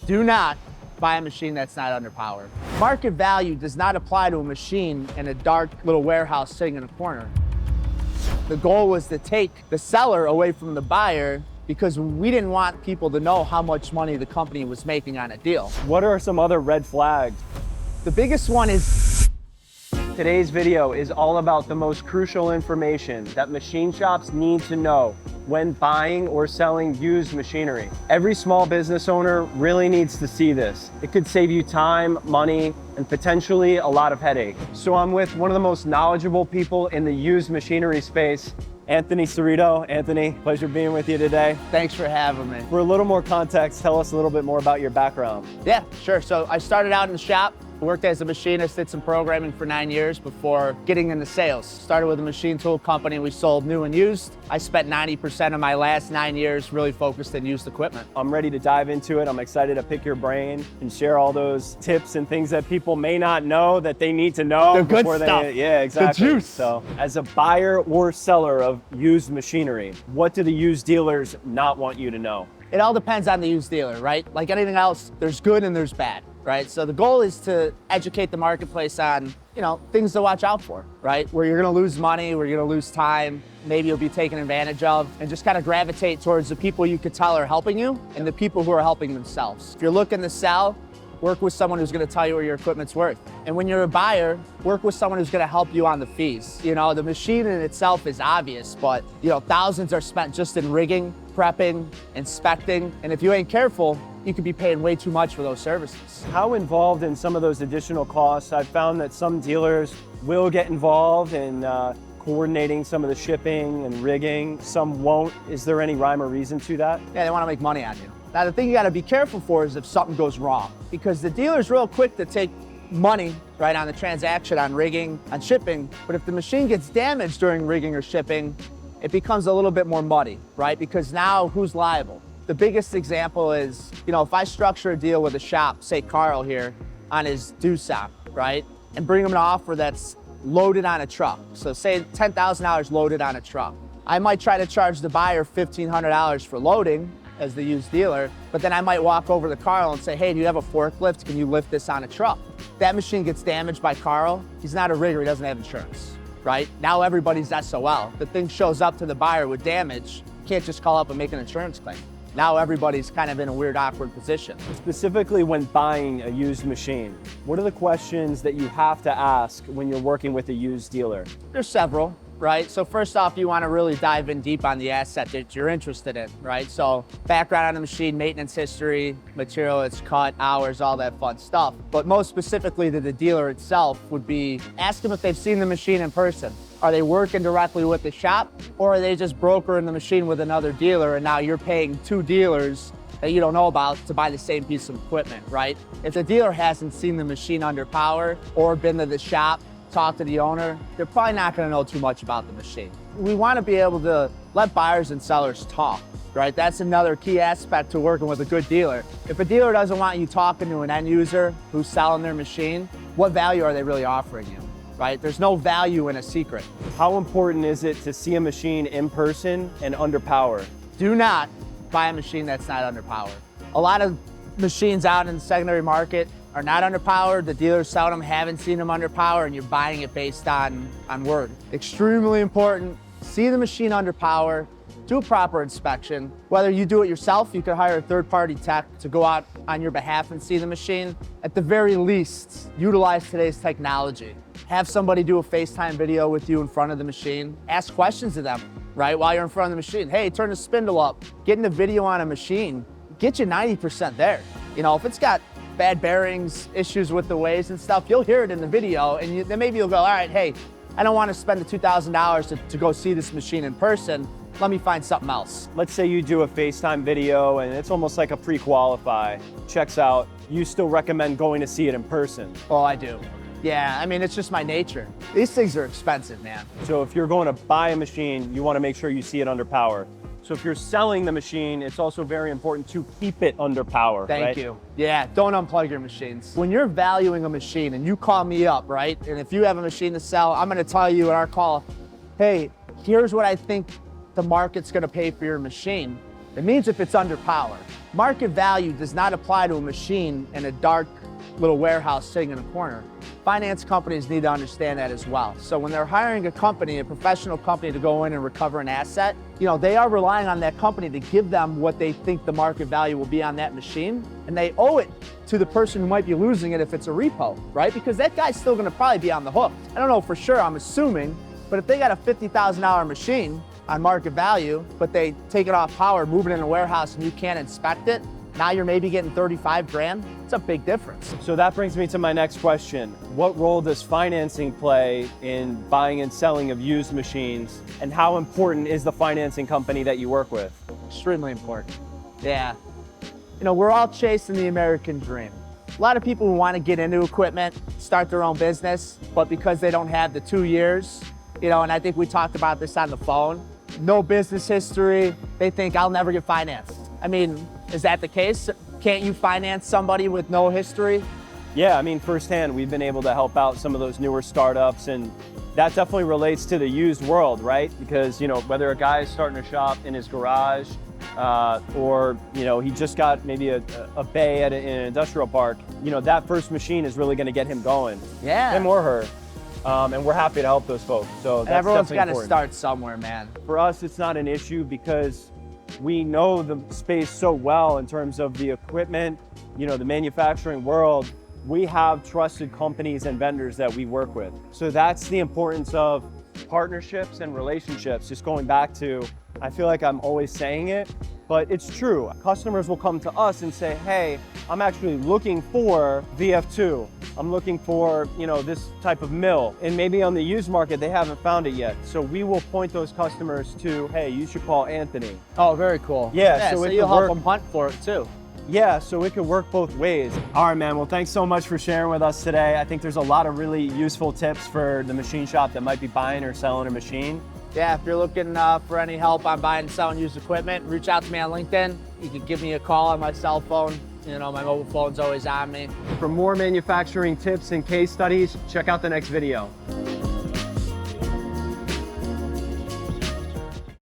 Do not buy a machine that's not underpowered. Market value does not apply to a machine in a dark little warehouse sitting in a corner. The goal was to take the seller away from the buyer because we didn't want people to know how much money the company was making on a deal. What are some other red flags? The biggest one is today's video is all about the most crucial information that machine shops need to know when buying or selling used machinery. Every small business owner really needs to see this. It could save you time, money, and potentially a lot of headache. So I'm with one of the most knowledgeable people in the used machinery space, Anthony Cerrito. Anthony, pleasure being with you today. Thanks for having me. For a little more context, tell us a little bit more about your background. Yeah, sure. So I started out in the shop, worked as a machinist, did some programming for 9 years before getting into sales. Started with a machine tool company. We sold new and used. I spent 90% of my last 9 years really focused on used equipment. I'm ready to dive into it. I'm excited to pick your brain and share all those tips and things that people may not know that they need to know. The good before stuff. Yeah, exactly. The juice. So as a buyer or seller of used machinery, what do the used dealers not want you to know? It all depends on the used dealer, right? Like anything else, there's good and there's bad, right? So the goal is to educate the marketplace on, things to watch out for, right? Where you're gonna lose money, where you're gonna lose time, maybe you'll be taken advantage of, and just kind of gravitate towards the people you could tell are helping you and the people who are helping themselves. If you're looking to sell, work with someone who's gonna tell you what your equipment's worth. And when you're a buyer, work with someone who's gonna help you on the fees. The machine in itself is obvious, but thousands are spent just in rigging, prepping, inspecting, and if you ain't careful, you could be paying way too much for those services. How involved in some of those additional costs? I've found that some dealers will get involved in coordinating some of the shipping and rigging, some won't. Is there any rhyme or reason to that? Yeah, they wanna make money on you. Now, the thing you gotta be careful for is if something goes wrong, because the dealer's real quick to take money, right, on the transaction, on rigging, on shipping, but if the machine gets damaged during rigging or shipping, it becomes a little bit more muddy, right? Because now who's liable? The biggest example is, if I structure a deal with a shop, say Carl here, on his Doosan, right? And bring him an offer that's loaded on a truck. So say $10,000 loaded on a truck. I might try to charge the buyer $1,500 for loading as the used dealer, but then I might walk over to Carl and say, hey, do you have a forklift? Can you lift this on a truck? That machine gets damaged by Carl. He's not a rigger, he doesn't have insurance, right? Now everybody's SOL. The thing shows up to the buyer with damage. You can't just call up and make an insurance claim. Now everybody's kind of in a weird, awkward position. Specifically when buying a used machine, what are the questions that you have to ask when you're working with a used dealer? There's several, right? So first off, you want to really dive in deep on the asset that you're interested in, right? So background on the machine, maintenance history, material it's cut, hours, all that fun stuff. But most specifically to the dealer itself would be ask them if they've seen the machine in person. Are they working directly with the shop, or are they just brokering the machine with another dealer and now you're paying two dealers that you don't know about to buy the same piece of equipment, right? If the dealer hasn't seen the machine under power or been to the shop, talk to the owner, they're probably not gonna know too much about the machine. We wanna be able to let buyers and sellers talk, right? That's another key aspect to working with a good dealer. If a dealer doesn't want you talking to an end user who's selling their machine, what value are they really offering you, right? There's no value in a secret. How important is it to see a machine in person and under power? Do not buy a machine that's not underpowered. A lot of machines out in the secondary market are not underpowered. The dealers selling them haven't seen them underpowered, and you're buying it based on word. Extremely important. See the machine under power. Do a proper inspection. Whether you do it yourself, you could hire a third-party tech to go out on your behalf and see the machine. At the very least, utilize today's technology. Have somebody do a FaceTime video with you in front of the machine. Ask questions of them, right, while you're in front of the machine. Hey, turn the spindle up. Getting a video on a machine, get you 90% there. If it's got bad bearings, issues with the ways and stuff, you'll hear it in the video, and then maybe you'll go, all right, hey, I don't want to spend the $2,000 to go see this machine in person. Let me find something else. Let's say you do a FaceTime video and it's almost like a pre-qualify. Checks out. You still recommend going to see it in person? Oh, I do. Yeah, I mean, it's just my nature. These things are expensive, man. So if you're going to buy a machine, you want to make sure you see it under power. So if you're selling the machine, it's also very important to keep it under power, right? Thank you. Yeah, don't unplug your machines. When you're valuing a machine and you call me up, right? And if you have a machine to sell, I'm gonna tell you in our call, hey, here's what I think the market's gonna pay for your machine. It means if it's underpowered. Market value does not apply to a machine in a dark little warehouse sitting in a corner. Finance companies need to understand that as well. So when they're hiring a company, a professional company to go in and recover an asset, they are relying on that company to give them what they think the market value will be on that machine. And they owe it to the person who might be losing it if it's a repo, right? Because that guy's still gonna probably be on the hook. I don't know for sure, I'm assuming, but if they got a $50,000 machine on market value, but they take it off power, move it in a warehouse and you can't inspect it, now you're maybe getting 35 grand. It's a big difference. So that brings me to my next question. What role does financing play in buying and selling of used machines? And how important is the financing company that you work with? Extremely important. Yeah. We're all chasing the American dream. A lot of people who want to get into equipment, start their own business, but because they don't have the 2 years, and I think we talked about this on the phone, no business history, they think I'll never get financed. I mean, is that the case? Can't you finance somebody with no history? Yeah, I mean, firsthand, we've been able to help out some of those newer startups, and that definitely relates to the used world, right? Because, whether a guy is starting a shop in his garage, or, he just got maybe a bay at an industrial park, that first machine is really gonna get him going. Yeah. Him or her. And we're happy to help those folks. So that's everyone's got to important. start somewhere, man. For us, it's not an issue because we know the space so well in terms of the equipment, the manufacturing world. We have trusted companies and vendors that we work with. So that's the importance of partnerships and relationships. Just going back to, I feel like I'm always saying it, but it's true. Customers will come to us and say, hey, I'm actually looking for VF2. I'm looking for, this type of mill. And maybe on the used market, they haven't found it yet. So we will point those customers to, hey, you should call Anthony. Oh, very cool. Yeah, so it you'll can help work. them hunt for it too. Yeah, so it could work both ways. All right, man, well, thanks so much for sharing with us today. I think there's a lot of really useful tips for the machine shop that might be buying or selling a machine. Yeah, if you're looking for any help on buying and selling used equipment, reach out to me on LinkedIn. You can give me a call on my cell phone. My mobile phone's always on me. For more manufacturing tips and case studies, check out the next video.